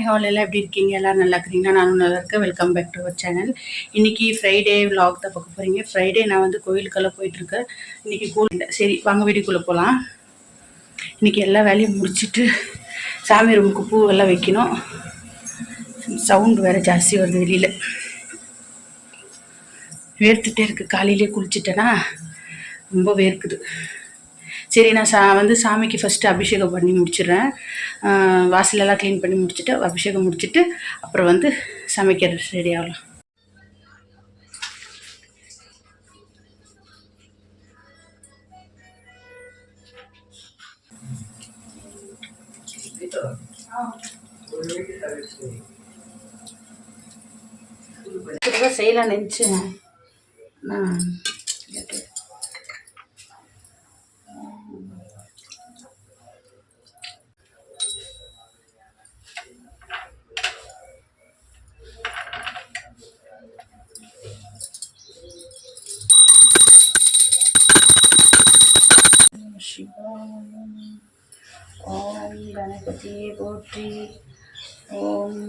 எல்லாம் எப்படி இருக்கீங்க? எல்லோரும் நல்லா இருக்கிறீங்களா? நானும் நல்லா இருக்கேன். Welcome back to our channel. இன்றைக்கி ஃப்ரைடே விலாக் தான் பார்க்க போகிறீங்க. ஃப்ரைடே நான் வந்து கோயிலுக்கெல்லாம் போயிட்டுருக்கேன். இன்றைக்கி கோயில் சரி வாங்க வீட்டுக்குள்ளே போகலாம். இன்றைக்கி எல்லா வேலையும் முடிச்சுட்டு சாமி ரூமுக்கு பூவெல்லாம் வைக்கணும். சவுண்டு வேறு ஜாஸ்தி வருது வெளியில். வேர்த்துட்டே இருக்குது. காலையிலே குளிச்சுட்டேன்னா ரொம்ப வேர்க்குது. சரி நான் வந்து சாமிக்கு ஃபஸ்ட்டு அபிஷேகம் பண்ணி முடிச்சிடுறேன். வாசலெல்லாம் க்ளீன் பண்ணி முடிச்சுட்டு அபிஷேகம் முடிச்சுட்டு அப்புறம் வந்து சமைக்கிற ரெடி ஆகலாம். செய்யலாம் நினச்சேன். ஓம் கணபதியே போற்றி. ஓம்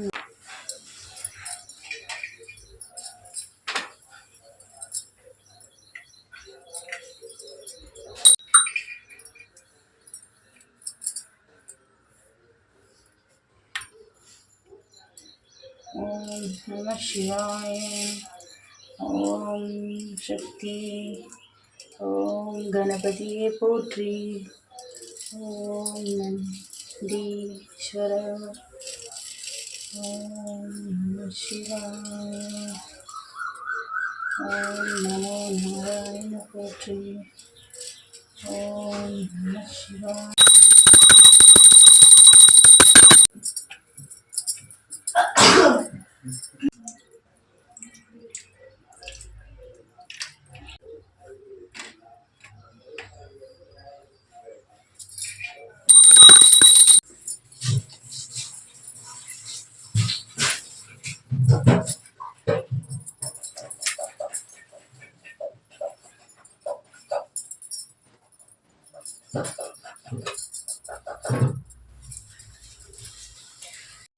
ஓம் நம சிவாய. ஓம் சக்தி. ஓம் கணபதியே போற்றி. ஓம் நந்தீஸ்வர. ஓம் நம சிவாய. ஓம் நமோ நாராயண போற்றி. ஓம் நம சிவாய.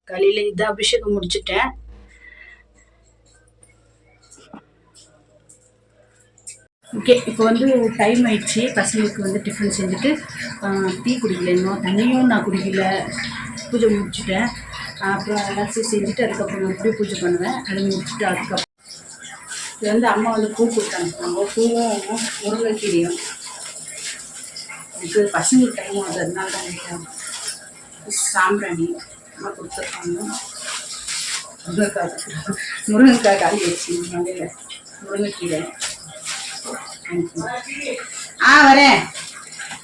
காலையில் இதான் அபிஷேகம் முடிச்சுட்டேன். ஓகே, இப்போ வந்து டைம் ஆயிடுச்சு. பசங்களுக்கு வந்து டிஃபன் செஞ்சுட்டு டீ குடிக்கல, இன்னும் தண்ணியும் நான் குடிக்கல. பூஜை முடிச்சுட்டேன். அப்புறம் எல்லாத்தையும் செஞ்சுட்டு அதுக்கப்புறம் அப்படியே பூஜை பண்ணுவேன். அதை முடிச்சுட்டு அதுக்கப்புறம் இது வந்து அம்மா வந்து பூ கொடுத்தாங்க. பூவும் முருங்கைக்கீரையும் இதுக்கு பசங்களுக்கு டைம் ஆகுது, அதனால தான் சாம்பிராணி அம்மா கொடுத்துருக்காங்க. முருங்கைக்காய் காலி வச்சு மலையில் முருங்கைக்கீரை. வரேன்.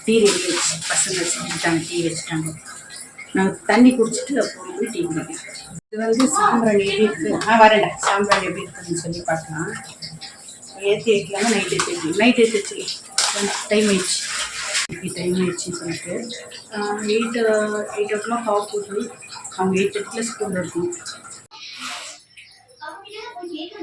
டீ ரெடி வச்சு பசங்க செஞ்சுட்டாங்க, டீ வச்சுட்டாங்க. நான் தண்ணி குடிச்சிட்டு அப்புறம் வந்து டீ குடிப்பேன். இது வந்து சாம்பிராணி எப்படி இருக்குது? வரேன்டா. சாம்பிராணி எப்படி இருக்குதுன்னு சொல்லி பார்க்கலாம். ஏற்றி வைக்கலாமா நைட் ஏற்றி வச்சு டைம் ஆயிடுச்சு. டைம் ஆயிடுச்சுன்னு சொல்லிட்டு 8 o'clock ஆக போகுது. அவங்க 8:30 ஸ்கூலில் இருக்கும். ரெடி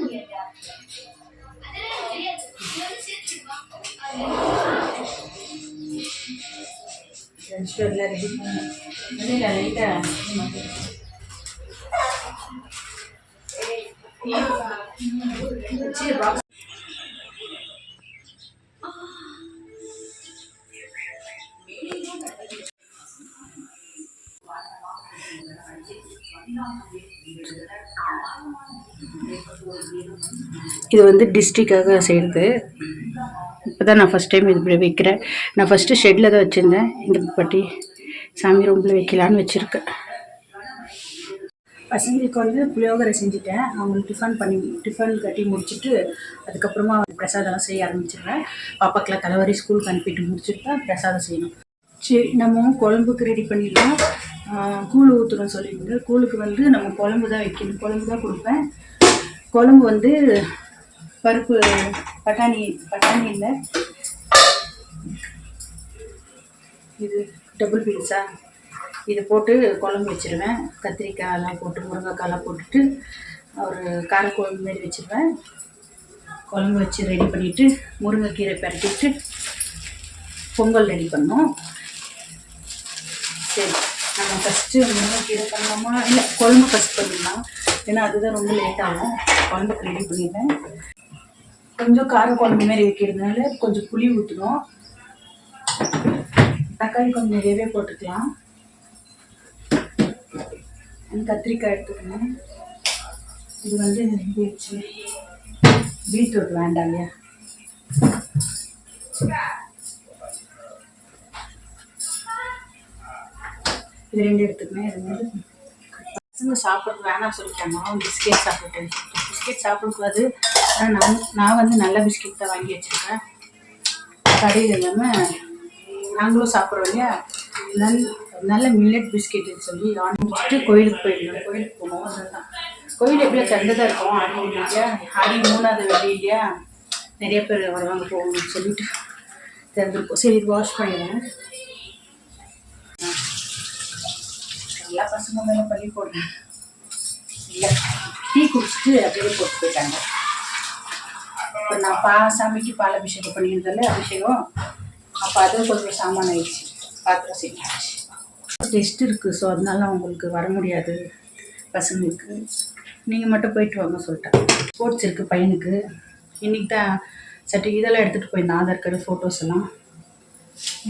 இது வந்து டிஸ்ட்ரிக்டாக செய்கிறது. இப்போ தான் நான் ஃபஸ்ட் டைம் இது வைக்கிறேன். நான் ஃபஸ்ட்டு ஷெட்டில் தான் வச்சுருந்தேன். இந்த பட்டி சாமி ரூமில் வைக்கலான்னு வச்சுருக்கேன். பசங்களுக்கு வந்து புளியோகரை செஞ்சுட்டேன். அவங்களுக்கு டிஃபன் கட்டி முடிச்சுட்டு அதுக்கப்புறமா பிரசாதம் செய்ய ஆரம்பிச்சிடுவேன். பாப்பாக்கெலாம் தலைவரி ஸ்கூலுக்கு அனுப்பிட்டு முடிச்சுட்டு பிரசாதம் செய்யணும். சரி, நம்ம குழம்புக்கு ரெடி பண்ணிடலாம். கூழ் ஊற்றுறோம் சொல்லிட்டு கூழுக்கு வந்து நம்ம குழம்பு தான் வைக்கணும். குழம்பு தான் கொடுப்பேன். குழம்பு வந்து பருப்பு பட்டாணி இல்லை, இது டபுள் பீன்ஸா, இதை போட்டு குழம்பு வச்சுருவேன். கத்திரிக்காயெல்லாம் போட்டு முருங்கைக்காயெல்லாம் போட்டுட்டு ஒரு காரக்குழம்பு மாரி வச்சுருவேன். குழம்பு வச்சு ரெடி பண்ணிவிட்டு முருங்கைக்கீரை பரட்டிட்டு பொங்கல் ரெடி பண்ணோம். சரி, நம்ம ஃபஸ்ட்டு முருங்கைக்கீரை பண்ணலாமா இல்லை குழம்பு ஃபஸ்ட் பண்ணிடலாம், ஏன்னா அதுதான் ரொம்ப லேட் ஆகும். குழம்புக்கு ரெடி பண்ணிடுறேன். கொஞ்சம் கார குழம்பு மாதிரி வைக்கிறதுனால கொஞ்சம் புளி ஊற்றணும். தக்காளி கொஞ்சம் நிறையவே போட்டுக்கலாம். கத்திரிக்காய் எடுத்துக்கணும். இது வந்து வச்சு பீட்ரூட் வேண்டாம் இல்லையா, இது 2 எடுத்துக்கணும். இது வந்து பசங்க சாப்பிட்றது வேணாம் சொல்லிட்டாங்க. பிஸ்கெட் சாப்பிட்டேன். பிஸ்கெட் சாப்பிடக்கூடாது, ஆனால் நான் வந்து நல்ல பிஸ்கெட் தான் வாங்கி வச்சுருக்கேன். கடையில் இல்லாமல் நாங்களும் சாப்பிட்றோம் இல்லையா, நல்ல மில்லட் பிஸ்கெட்டு சொல்லி வாங்கிட்டு கோயிலுக்கு போயிடணும். கோயிலுக்கு போகணும். அதுதான் கோயில் எப்படியா திறந்துதான் இருக்கும். ஆடி இல்லையா, ஆடி 3வது வெள்ளி இல்லையா, நிறைய பேர் வருவாங்க போகணும்னு சொல்லிட்டு திறந்துருக்கோம். சரி, இது வாஷ் பண்ணிடுறேன். எல்லா பசங்க மேலே பள்ளி போடுறேன். இல்லை, டீ குடிச்சிட்டு அப்படியே போட்டு போயிட்டாங்க. இப்போ நான் சாமிக்கு பால் அபிஷேகம் பண்ணியிருந்தாலே அபிஷேகம், அப்போ அதுவும் கொஞ்சம் சாமான் ஆயிடுச்சு, பாத்திரம் செய்யாச்சு. டெஸ்ட் இருக்குது, ஸோ அதனால அவங்களுக்கு வர முடியாது பசங்களுக்கு. நீங்கள் மட்டும் போயிட்டு வாங்க சொல்லிட்டேன். ஸ்போர்ட்ஸ் இருக்குது பையனுக்கு. இன்றைக்கி தான் சற்று இதெல்லாம் எடுத்துகிட்டு போயிருந்தேன், ஆதார் கார்டு, ஃபோட்டோஸ் எல்லாம்.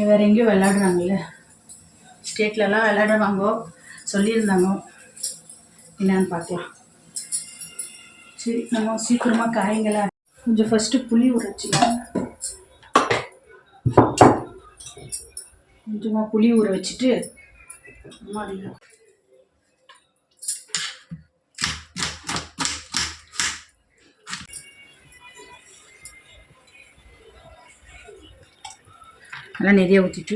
வேறு எங்கேயும் விளையாடுறாங்கல்ல, ஸ்டேட்லலாம் விளையாடுவாங்க சொல்லியிருந்தாங்க, என்னன்னு பார்க்கலாம். சரி, நம்ம சீக்கிரமாக காய்ங்களாம் கொஞ்சம் ஃபஸ்ட்டு புளி ஊற கொஞ்சமாக புளி ஊற வச்சுட்டு அதெல்லாம் நிறைய ஊற்றிட்டு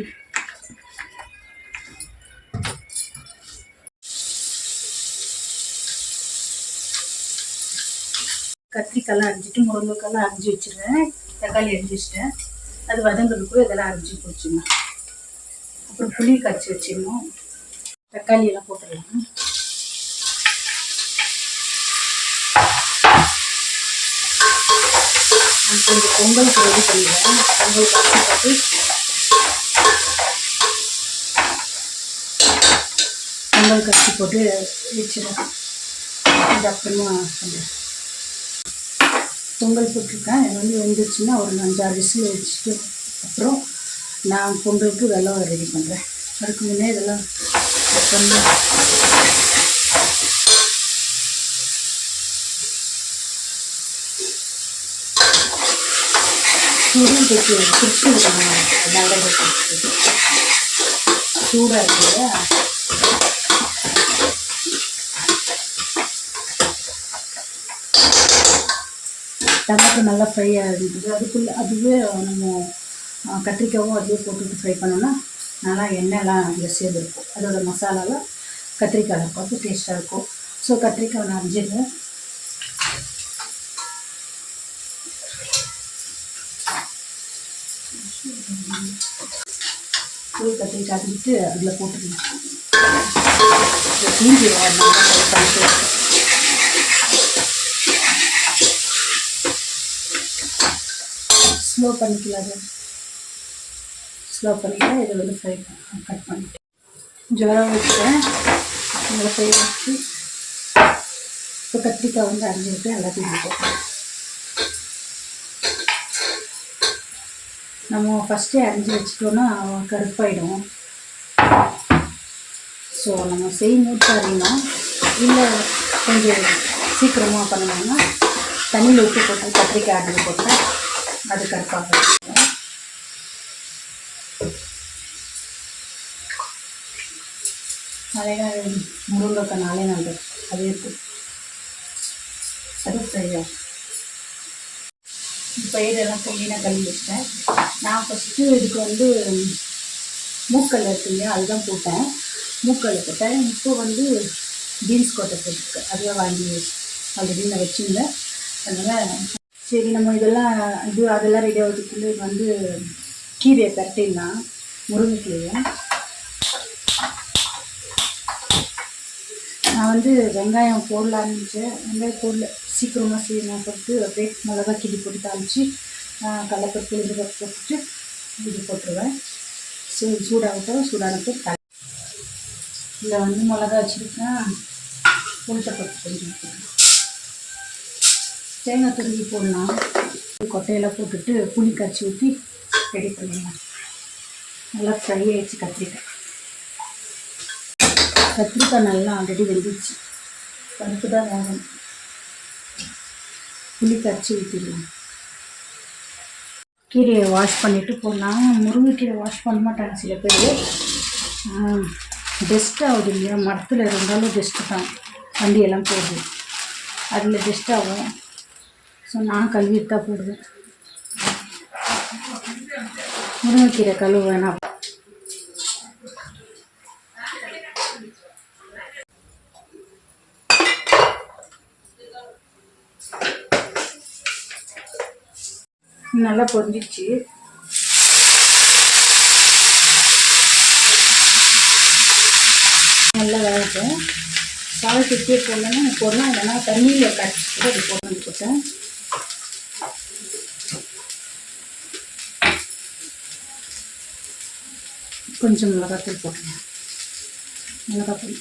கத்திரிக்காயெல்லாம் அரிஞ்சிட்டு முருங்கைக்காயெல்லாம் அரிஞ்சு வச்சுருவேன். தக்காளி அரிஞ்சு வச்சுட்டேன். அது வதங்கிறதுக்குள்ள இதெல்லாம் அரிஞ்சு போச்சுங்க. அப்புறம் புளி கரைச்சி வச்சிடணும். தக்காளி எல்லாம் போட்டுடலாம். கொஞ்சம் பொங்கலுக்கு ரெடி பண்ணிடுவேன். பொங்கல் கரைச்சி போட்டு பொங்கல் கரைச்சி போட்டு வச்சிடுவேன். இது அப்புறமா பண்ணுறேன். பொங்கல் போட்டிருக்கேன். இது வந்து வெந்துருச்சுன்னா ஒரு 5-6 விசில் வச்சுட்டு அப்புறம் நான் பொங்கலுக்கு வெல்லம் ரெடி பண்ணுறேன். அதுக்கு முன்னே இதெல்லாம் பண்ணி குடிச்சு விடணும். நல்ல சூடாக இருக்குது. டமாட்டோ நல்லா ஃப்ரை ஆகிடுது. அதுவே நம்ம கத்திரிக்காயும் அதுவே போட்டுட்டு ஃப்ரை பண்ணோன்னா நல்லா எண்ணெய்லாம் இங்கே சேர்ந்துருக்கும். அதோட மசாலாலாம் கத்திரிக்காய் இருக்கும், அது டேஸ்ட்டாக இருக்கும். ஸோ கத்திரிக்காய் நான் அரிஞ்சிடுவேன். ஃபுல் கத்திரிக்காய் அரிஞ்சிட்டு அதில் போட்டுருவேன். தீஞ்சி பண்ணிட்டு ஸ்லோ பண்ணிக்கலாம். ஸ்லோ பண்ணிக்கலாம். இதை வந்து ஃப்ரை கட் பண்ணிட்டு ஜுரம் வச்சுட்டேன். நல்லா ஃப்ரை வச்சு இப்போ கத்திரிக்காய் வந்து அரிஞ்சிட்டு எல்லாத்தையும் போட்டேன். நம்ம ஃபஸ்ட்டே அரிஞ்சு வச்சுட்டோன்னா கருப்பாயிடும். ஸோ நம்ம செய்யும்போது அறியணும். இல்லை கொஞ்சம் சீக்கிரமாக பண்ணணும்னா தண்ணியில் உப்பு போட்டு கத்திரிக்காய் அரிஞ்சு போட்டேன், அது கருப்பாக. மழைக்காய் முருங்கைக்காய் 4 நாள் அது இருக்குது, அது ஃப்ரை ஆகும். பயிரெல்லாம் க்ளீனாக கழுவி வச்சிட்டேன். நான் ஃபஸ்ட்டு இதுக்கு வந்து மூக்கல்ல இருக்கு இல்லையா, அதுதான் போட்டேன். மூக்கல்ல போட்டேன். இப்போ வந்து பீன்ஸ் கொட்டை போட்டுருக்கு, அதுவே வாங்கி ஆல்ரெடி நான் வச்சுருந்தேன். அதனால் சரி நம்ம இதெல்லாம் அதெல்லாம் ரெடி ஆகிறதுக்குள்ளே இது வந்து கீரையை பரட்டிடலாம். முருங்கைக்கீரையை நான் வந்து வெங்காயம் போடலான்னு இருந்துச்சேன். வெங்காயம் போடல, சீக்கிரமாக செய்யணும் சொல்லிட்டு அப்படியே மிளகா கிள்ளி போட்டு தாளித்து கடலைப்பருப்பு இது போட்டுட்டு இது போட்டுருவேன். சூடாகட்டும். சூடானப்போ இதில் வந்து மிளகா வச்சுருக்கேன், உளுத்தப்பருப்பு கொஞ்சம் ஊற்றிக்கலாம், தேங்காய் துருவி போடலாம், கொட்டையெல்லாம் போட்டுட்டு புளி கரைச்சி ஊற்றி ரெடி பண்ணிடலாம். நல்லா ஃப்ரை ஆகிடுச்சு கத்திரிக்காய் நல்லா ஆல்ரெடி வெந்துச்சு, பருப்பு தான் வேகணும். புளி கரைச்சி ஊற்றிடலாம். கீரையை வாஷ் பண்ணிவிட்டு போடலாம். முருங்கைக்கீரை வாஷ் பண்ண மாட்டாங்க சில பேர், டஸ்ட் ஆகுது இல்லையா, மரத்தில் இருந்தாலும் டஸ்ட்டு தான், வண்டியெல்லாம் போகுது, அதில் டஸ்ட் ஆகும். ஸோ நான் கழுவிட்டு தான் போடுவேன். முருங்கைக்கீரை கழுவு வேணாம். நல்லா பொரிஞ்சிச்சு. நல்லா வேகட்டும். சாதத்துக்கே போடணும்னா போடலாம், இல்லைன்னா தண்ணியில் கரைச்சிட்டு அது போட்டேன். கொஞ்சம் மிளகாத்தூள் போட்டுருவேன். மிளகாத்தூள்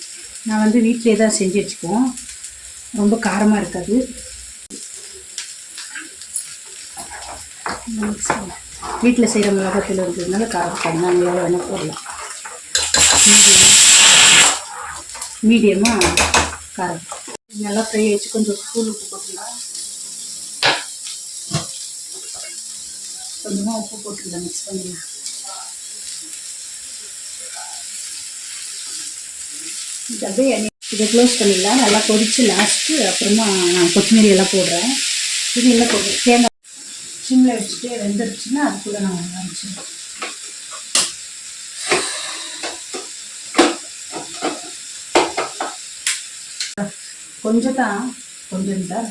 நான் வந்து வீட்டிலே தான் செஞ்சு வச்சுக்குவோம், ரொம்ப காரமாக இருக்காது. வீட்டில் செய்கிற மிளகாத்தூள் இருக்கிறதுனால காரம் கம்மியாக எவ்வளோ வேணால் போடலாம். மீடியமாக காரம் நல்லா ஃப்ரை ஆகிடுச்சு. கொஞ்சம் தூள் உப்பு போட்டுடலாம், கொஞ்சமாக உப்பு போட்டுடலாம், மிக்ஸ் பண்ணிடலாம். இதை க்ளோஸ் பண்ணிடலாம். நல்லா கொதித்து லாஸ்ட்டு அப்புறமா நான் கொத்தமல்லி எல்லாம் போடுறேன். இது எல்லாம் போடுறேன். தேங்காய் சிம்மில் வச்சுட்டு வெந்துருச்சுன்னா அதுக்குள்ளே நான் அரைச்சிடுவேன். கொஞ்சம் தான், கொஞ்சம் தான்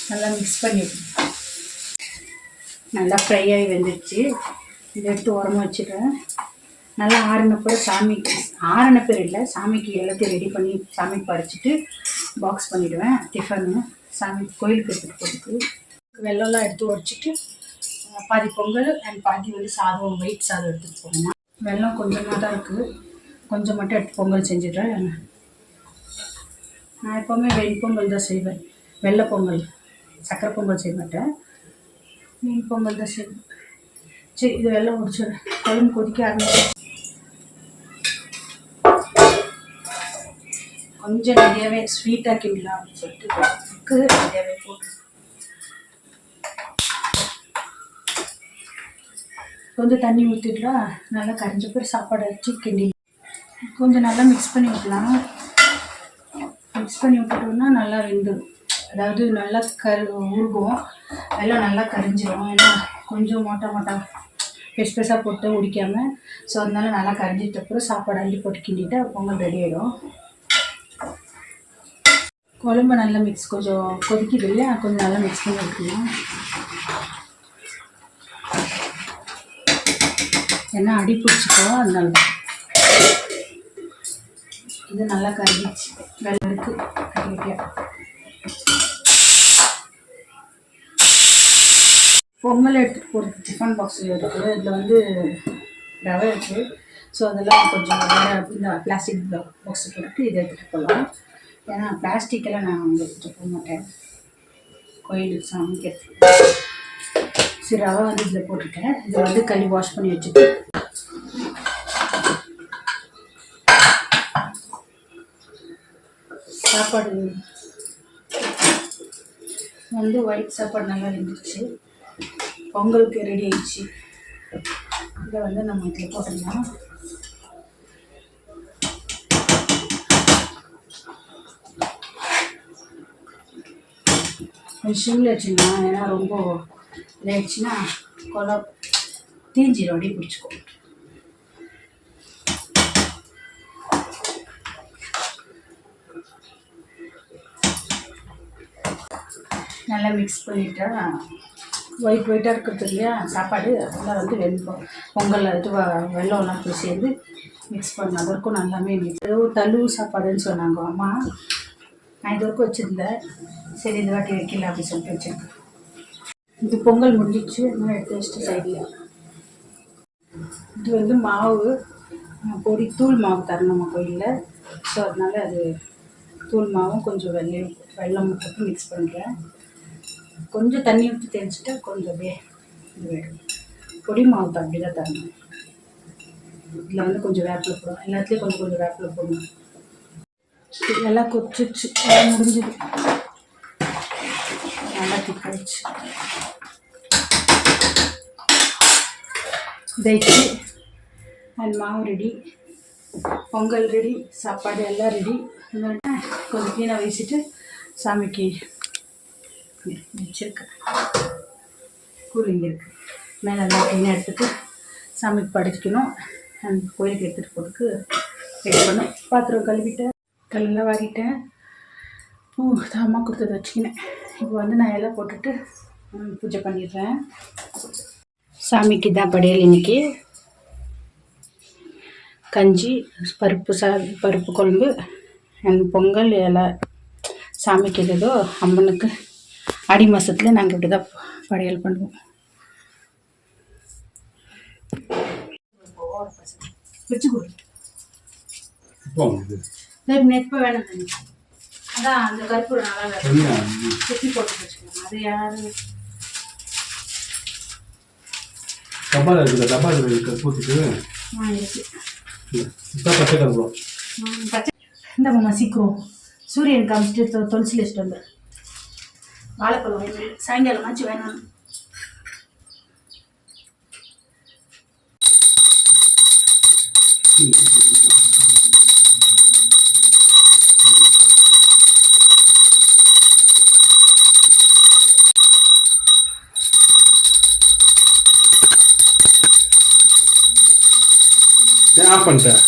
நல்லா மிக்ஸ் பண்ணி நல்லா ஃப்ரை ஆகி வெந்துருச்சு. இதை எடுத்து உரமாக வச்சுட்டேன். நல்லா ஆறினப்போ சாமிக்கு, ஆறினப்பேர் இல்லை, சாமிக்கு எல்லாத்தையும் ரெடி பண்ணி சாமிக்கு படைச்சிட்டு பாக்ஸ் பண்ணிவிடுவேன். டிஃபனு சாமி கோயிலுக்கு எடுத்துகிட்டு போகிறதுக்கு. வெள்ளம்லாம் எடுத்து உடச்சிட்டு பாதி பொங்கல் அண்ட் பாதி வந்து சாதம், ஒயிட் சாதம் எடுத்துகிட்டு போகணும். வெள்ளம் கொஞ்சமாக தான் இருக்குது, கொஞ்சம் மட்டும் எடுத்து பொங்கல் செஞ்சிடுறேன். நான் எப்போவுமே வெண்பொங்கல் தான் செய்வேன், வெள்ளை பொங்கல், சக்கரை பொங்கல் செய்ய மாட்டேன், மீன் பொங்கல் தான் செய்வேன். சரி, இது வெள்ளம் முடிச்சிடுறேன். குழம்பு கொதிக்க ஆரம்பிச்சு கொஞ்சம் நிறையாவே ஸ்வீட்டாக கிண்டலாம் அப்படின்னு சொல்லிட்டு நிறையாவே போட்டு கொஞ்சம் தண்ணி ஊற்றிட்டா நல்லா கரைஞ்ச பேர் சாப்பாடு வச்சு கிண்டி கொஞ்சம் நல்லா மிக்ஸ் பண்ணி விடலாம். மிக்ஸ் பண்ணி விட்டுட்டோம்னா நல்லா வெந்துடும், அதாவது நல்லா உருகும், எல்லாம் நல்லா கரைஞ்சிடும். ஏன்னா கொஞ்சம் மோட்டா பெருசாக போட்டு உடிக்காமல், ஸோ அதனால நல்லா கரைஞ்சிட்ட அப்புறம் சாப்பாடு அள்ளி போட்டு கிண்டிட்டு பொங்கல் ரெடி ஆகிடும். குழம்பு நல்லா மிக்ஸ், கொஞ்சம் கொதிக்குது இல்லையா, கொஞ்சம் நல்லா மிக்ஸ் பண்ணி வைக்கணும். ஏன்னா அடி பிடிச்சிக்கோ, அதனால இது நல்லா கரைஞ்சிச்சு. வெள்ளம் இருக்குது கட்டிக்கிட்டியா. பொங்கல் எடுத்துகிட்டு போகிறது டிஃபன் பாக்ஸ் இருக்குது. இதில் வந்து ரவை இருக்குது, ஸோ அதெல்லாம் கொஞ்சம் வேறு இந்த பிளாஸ்டிக் பாக்ஸு போட்டு இதை எடுத்துகிட்டு போகலாம். ஏன்னா பிளாஸ்டிக்கெல்லாம் நான் வந்து எடுத்துகிட்டு போக மாட்டேன் கோயிலுக்கு சமைக்கிறதுக்கு. சரி, ரவை வந்து இதில் போட்டுட்டேன். இதை வந்து கழுவி வாஷ் பண்ணி வச்சுட்டு சாப்பாடு வந்து ஒயிட் சாப்பாடு நல்லா இருந்துச்சு, பொங்கலுக்கு ரெடி ஆயிடுச்சு. இதை வந்து நம்ம இதில் போட்டுடலாம். சிம்மில் வச்சுக்கலாம், ஏன்னா ரொம்ப இதாகிடுச்சுன்னா கொலை தீஞ்சிடும், அடி பிடிச்சிக்கும். நல்லா மிக்ஸ் பண்ணிட்டா ஒயிட்டாக இருக்கிறது இல்லையா சாப்பாடு, அதெல்லாம் வந்து பொங்கல் இது வெள்ளம்லாம் போய் சேர்ந்து மிக்ஸ் பண்ண அதற்கும் நல்லாமே ஏதோ தழுவு சாப்பாடுன்னு சொன்னாங்க அம்மா. நான் இது வரைக்கும் வச்சுருந்தேன், சரி இது வாட்டி வைக்கல அப்படின்னு சொல்லிட்டு வச்சுருக்கேன். இது பொங்கல் முடிஞ்சிச்சு, நான் எடுத்து வச்சுட்டு சைடில். இது வந்து மாவு பொடி, தூள் மாவு தரணுமா கோயிலில். ஸோ அதனால் அது தூள் மாவும் கொஞ்சம் வெல்லம் மட்டும் மிக்ஸ் பண்ணுறேன். கொஞ்சம் தண்ணி ஊற்றி தெளிச்சுட்டு கொஞ்சம் அப்படியே இது வேணும். பொடி மாவு தான் அப்படி தான் தரணும். இதில் வந்து கொஞ்சம் வேப்பிலை போடும், எல்லாத்துலேயும் கொஞ்சம் கொஞ்சம் வேப்பிலை போடணும். இதெல்லாம் கொச்சிச்சு, முடிஞ்சுது, நல்லா திக்காயிடுச்சு. இதாயிடுச்சு. அண்ட் மாவு ரெடி, பொங்கல் ரெடி, சாப்பாடு எல்லாம் ரெடி. கொஞ்சம் க்ளீனாக வீசிட்டு சாமிக்கு வச்சுருக்கேன். கூலிங் இருக்குது, மேலே எல்லாம் க்ளீனாக எடுத்துகிட்டு சாமிக்கு படைக்கணும். அண்ட் கோயிலுக்கு எடுத்துகிட்டு போகிறதுக்கு ரெடி பண்ணேன். பாத்திரம் கழுவிட்டேன், கல்லெல்லாம் வாரிட்டேன். பூ அம்மா கொடுத்தது வச்சுக்கினேன். இப்போ வந்து நான் எல்லாம் போட்டுட்டு பூஜை பண்ணிடுறேன். சாமிக்கு தான் படையல் இன்றைக்கி. கஞ்சி, பருப்பு குழம்பு அண்ட் பொங்கல் இலை. சாமிக்கு ஏதோ அம்மனுக்கு ஆடி மாதத்தில் நாங்கள் இப்படி தான் படையல் பண்ணுவோம். வச்சு கொடு நெற்ப வேணும் தண்ணி. அதான் அந்த கற்பூரம் நல்லா சுற்றி போட்டு வச்சுக்கோங்க. அது யாரு இந்த மசிக்கும். சூரியன் காமிச்சிட்டு தொலைச்சில் வச்சுட்டு வந்து வாழைப்பழம் வேணும், சாயங்காலம் ஆச்சு வேணும். ஆஃப் பண்ணிட்டேன்.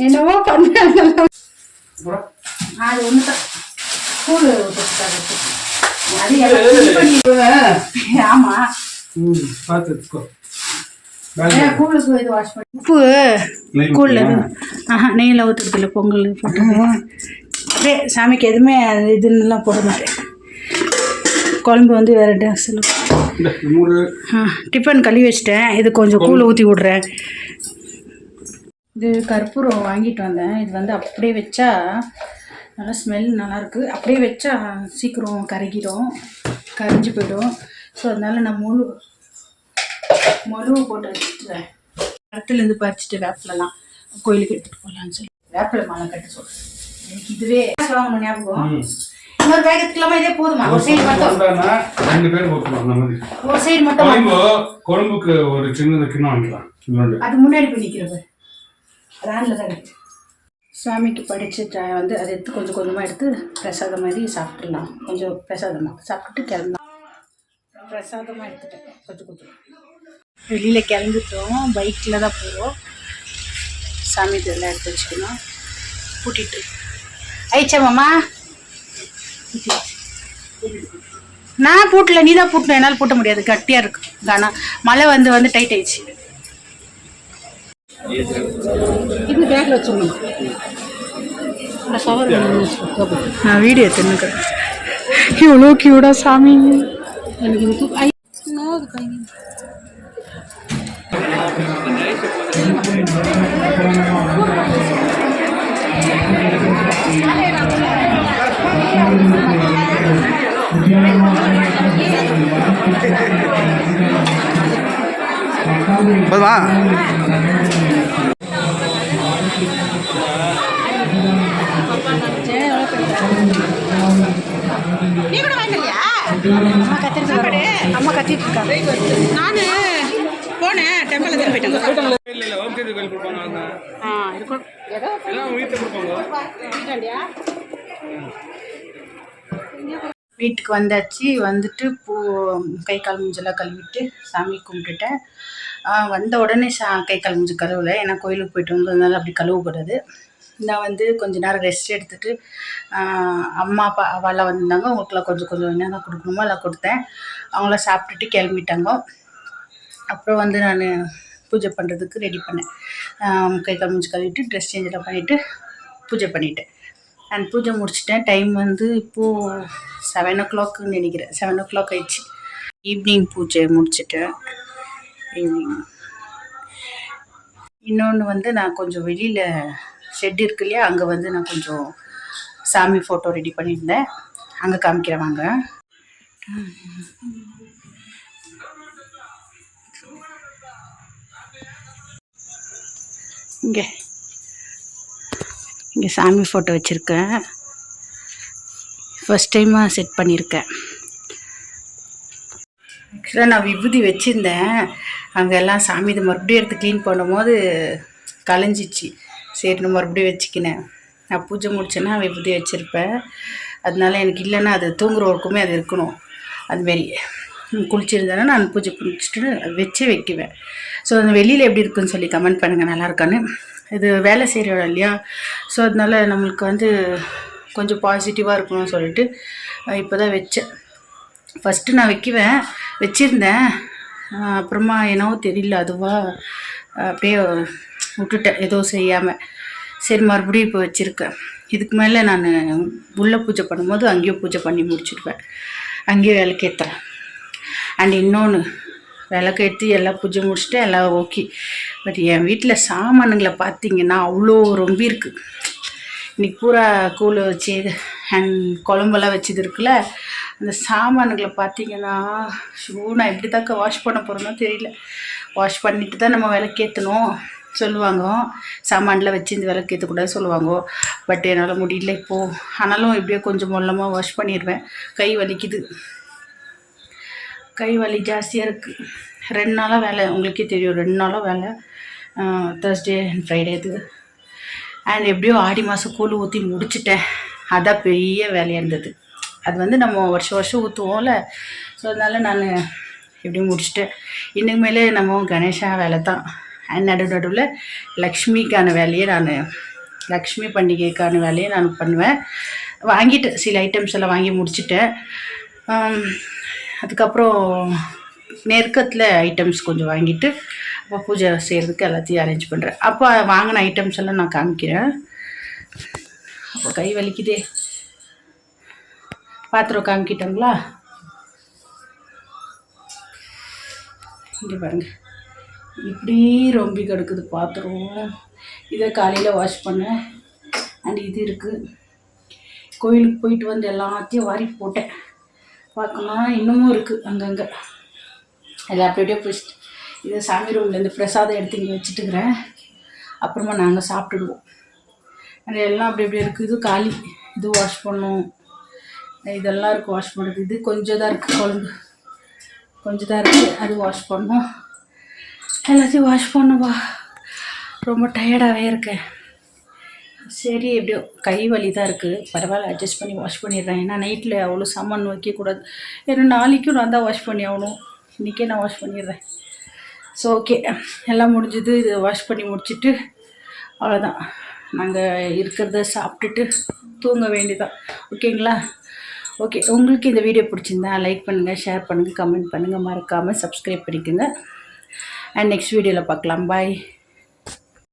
என்னவோ பண்ணாங்க. அது ஒன்று தான் கூழ் ஆமா கூழுக்கு இது வாஷ் பண்ணி உப்பு கூழில் நெய்யில் ஊற்றுறதில்ல. பொங்கல் போட்டு அப்படியே சாமிக்கு எதுவுமே இதுன்னெலாம் போட மாட்டேன். குழம்பு வந்து வேறு டாக்ஸில் டிஃபன் கழுவி வச்சிட்டேன். இது கொஞ்சம் கூழ் ஊற்றி விட்றேன். இது கற்பூரம் வாங்கிட்டு வந்தேன். இது வந்து அப்படியே வச்சா நல்லா ஸ்மெல் நல்லாயிருக்கு. அப்படியே வச்சா சீக்கிரம் கரைஞ்சி போயிடும். ஸோ அதனால் நான் முழு போட்டு வச்சுட்டுறேன். இடத்துலேருந்து பறிச்சுட்டு வேப்பிலலாம் கோயிலுக்கு எடுத்துகிட்டு போகலான்னு சொல்லி வேப்பிலை மாலை கட்ட சொல்கிறேன். எனக்கு இதுவே வாங்கணும் ஞாபகம். இன்னொரு வேகத்துக்கலாமா? இதே போதுமா? ஒரு சைடு மட்டும் 2 பேர் போட்டுக்கலாம். ஒரு சைடு மட்டும் குழம்புக்கு ஒரு சின்ன கிண்ணம் வாங்கிக்கலாம். அது முன்னாடி போய் நிற்கிறப்ப ரானில் தான் இருக்குது. சாமிக்கு படிச்சுட்டு வந்து அதை எடுத்து கொஞ்சம் கொஞ்சமாக எடுத்து பிரசாதம் மாதிரி சாப்பிட்றலாம். கொஞ்சம் பிரசாதமாக சாப்பிட்டுட்டு கிளம்பலாம். பிரசாதமாக எடுத்துட்டேன் கொஞ்சம் வெளியில் கிளம்பிட்டோம். பைக்கில் தான் போகிறோம். சாமி இதெல்லாம் எடுத்து வச்சுக்கணும். பூட்டிட்டு ஆயிடுச்சா மாமா? நான் பூட்டல, நீ தான் பூட்டணும். என்னால் பூட்ட முடியாது, கட்டியாக இருக்கு. ஆனால் மழை வந்து டைட் ஆயிடுச்சு. இது பேக்கில் வச்சுருந்தோம். நான் வீடியோ எடுத்துருக்கேன். எவ்வளோ கியூடா சாமி. எனக்கு இது போதுமா? நீ கூட வாங்கலையா? அம்மா கத்திட்டு இருக்காங்க. நான் போனேன் டெம்பிள் தான் போயிட்டாங்க. இருக்கும் வீட்டுக்கு வந்தாச்சு. வந்துட்டு கை கால் மூஞ்செல்லாம் கழுவிட்டு சாமி கும்பிட்டுட்டேன். வந்த உடனே கை கால் மூஞ்சி கழுவலை, ஏன்னா கோயிலுக்கு போயிட்டு வந்ததுனால அப்படி கழுவக்கூடாது. நான் வந்து கொஞ்ச நேரம் ரெஸ்ட் எடுத்துகிட்டு அம்மா அப்பா அவெல்லாம் வந்திருந்தாங்க. அவங்களுக்குலாம் கொஞ்சம் கொஞ்சம் என்னென்ன கொடுக்கணுமோ எல்லாம் கொடுத்தேன். அவங்களாம் சாப்பிட்டுட்டு கிளம்பிட்டாங்க. அப்புறம் வந்து நான் பூஜை பண்ணுறதுக்கு ரெடி பண்ணேன். கை கால் மூஞ்சி கழுவிட்டு ட்ரெஸ் சேஞ்செல்லாம் பண்ணிவிட்டு பூஜை பண்ணிவிட்டேன். நான் பூஜை முடிச்சிட்டேன். டைம் வந்து இப்போது 7 o'clockன்னு நினைக்கிறேன். 7 o'clock ஆயிடுச்சு. ஈவினிங் பூஜை முடிச்சிட்டேன். ஈவினிங் இன்னொன்று வந்து நான் கொஞ்சம் வெளியில் ஷெட் இருக்கு இல்லையா, அங்கே வந்து நான் கொஞ்சம் சாமி ஃபோட்டோ ரெடி பண்ணியிருந்தேன். அங்கே காமிக்கிறேன் வாங்க. இங்கே சாமி ஃபோட்டோ வச்சுருக்கேன். ஃபஸ்ட் டைமாக செட் பண்ணியிருக்கேன். ஆக்சுவலாக நான் விபூதி வச்சுருந்தேன். அங்கெல்லாம் சாமி இது மறுபடியும் எடுத்து க்ளீன் பண்ணும்போது கலைஞ்சிச்சு. சரி நான் மறுபடியும் வச்சுக்கினேன். நான் பூஜை முடிச்சேன்னா விபூதி வச்சுருப்பேன். அதனால எனக்கு இல்லைன்னா அது தூங்குறவருக்குமே அது இருக்கணும். அதுமாரி குளிச்சிருந்தேன்னா நான் பூஜை முடிச்சுட்டு வச்சு வைக்குவேன். ஸோ அந்த வெளியில் எப்படி இருக்குன்னு சொல்லி கமெண்ட் பண்ணுங்கள், நல்லா இருக்கான்னு. இது வேலை செய்கிற இடம் இல்லையா, ஸோ அதனால நம்மளுக்கு வந்து கொஞ்சம் பாசிட்டிவாக இருக்கணும்னு சொல்லிட்டு இப்போ தான் வச்சேன். ஃபஸ்ட்டு நான் வச்சுருந்தேன். அப்புறமா என்னவோ தெரியல, அதுவாக அப்படியே விட்டுட்டேன் ஏதோ செய்யாமல். சரி மறுபடியும் இப்போ வச்சுருக்கேன். இதுக்கு மேலே நான் உள்ளே பூஜை பண்ணும்போது அங்கேயும் பூஜை பண்ணி முடிச்சுடுவேன். அங்கேயும் விளக்கேற்றுறேன். அண்ட் இன்னொன்று, விளக்கேற்றி எல்லாம் பூஜை முடிச்சுட்டு எல்லாம் ஓகே. பட் என் வீட்டில் சாமானுங்களை பார்த்தீங்கன்னா அவ்வளோ ரொம்ப இருக்குது. இன்றைக்கி பூரா கூழை வச்சு அண்ட் குழம்பெல்லாம் வச்சது இருக்குல்ல, அந்த சாமானுங்களை பார்த்தீங்கன்னா நான் எப்படி தாக்க வாஷ் பண்ண போகிறோன்னா தெரியல. வாஷ் பண்ணிட்டு தான் நம்ம விளக்கேற்றணும் சொல்லுவாங்க. சாமானில் வச்சு இந்த விளக்கேற்றக்கூடாது சொல்லுவாங்க. பட் என்னால் முடியல இப்போது. ஆனாலும் இப்படியே கொஞ்சம் மொல்லமாக வாஷ் பண்ணிடுவேன். கை வலிக்குது, கை வலி ஜாஸ்தியாக இருக்குது. 2 நாளாக வேலை, உங்களுக்கே தெரியும். 2 நாளாக வேலை, Thursday அண்ட் Friday இது. அண்ட் எப்படியோ ஆடி மாதம் கூழ் ஊற்றி முடிச்சிட்டேன். அதான் பெரிய வேலையாக இருந்தது. அது வந்து நம்ம வருஷம் ஊற்றுவோம்ல, ஸோ அதனால் நான் எப்படியும் முடிச்சிட்டேன். இன்னுக்கு மேலே நம்ம கணேஷா வேலை தான். அண்ட் நடுவில் லக்ஷ்மிக்கான வேலையை லக்ஷ்மி பண்டிகைக்கான வேலையை நான் பண்ணுவேன். வாங்கிட்டு சில ஐட்டம்ஸ் எல்லாம் வாங்கி முடிச்சிட்டேன். அதுக்கப்புறம் நெருக்கத்தில் ஐட்டம்ஸ் கொஞ்சம் வாங்கிட்டு அப்போ பூஜை செய்கிறதுக்கு எல்லாத்தையும் அரேஞ்ச் பண்ணுறேன். அப்போ வாங்கின ஐட்டம்ஸ் எல்லாம் நான் காமிக்கிறேன். அப்போ கை வலிக்குதே. பாத்திரம் காமிக்கிட்டோங்களா? இங்கே பாருங்கள், இப்படி ரொம்ப கிடக்குது பாத்திரம். இதை காலையில் வாஷ் பண்ணேன். அண்ட் இது இருக்குது. கோயிலுக்கு போயிட்டு வந்து எல்லாத்தையும் வாரி போட்டேன். பார்க்கணும் இன்னமும் இருக்குது அங்கங்கே. எல்லாம் அப்படியே போயிட்டு இதை சாமி ரூம்லேருந்து பிரசாதம் எடுத்து இங்கே வச்சுட்டுக்கிறேன். அப்புறமா நாங்கள் சாப்பிட்டுடுவோம். அது எல்லாம் அப்படி அப்படியே இருக்குது. இது காலி, இது வாஷ் பண்ணணும். இதெல்லாம் இருக்குது வாஷ் பண்ணுறது. இது கொஞ்சம் தான் இருக்குது, குழம்பு கொஞ்சம் தான் இருக்குது, அது வாஷ் பண்ணணும். எல்லாத்தையும் வாஷ் பண்ணுவா. ரொம்ப டயர்டாகவே இருக்கேன். சரி எப்படியோ கை வலி தான் இருக்குது, பரவாயில்ல அட்ஜஸ்ட் பண்ணி வாஷ் பண்ணிடுறேன். ஏன்னா நைட்டில் அவ்வளோ சாமான் வைக்கக்கூடாது. ஏன்னா நாளைக்கும் நான் தான் வாஷ் பண்ணி ஆகணும். இன்றைக்கே நான் வாஷ் பண்ணிடுறேன். ஸோ ஓகே, எல்லாம் முடிஞ்சது. இது வாஷ் பண்ணி முடிச்சுட்டு அவ்வளோதான், நாங்கள் இருக்கிறத சாப்பிட்டுட்டு தூங்க வேண்டியதான். ஓகேங்களா? ஓகே, உங்களுக்கு இந்த வீடியோ பிடிச்சிருந்தா லைக் பண்ணுங்கள், ஷேர் பண்ணுங்கள், கமெண்ட் பண்ணுங்கள், மறக்காமல் சப்ஸ்கிரைப் பண்ணிக்கோங்க. அண்ட் நெக்ஸ்ட் வீடியோவில் பார்க்கலாம். பாய்.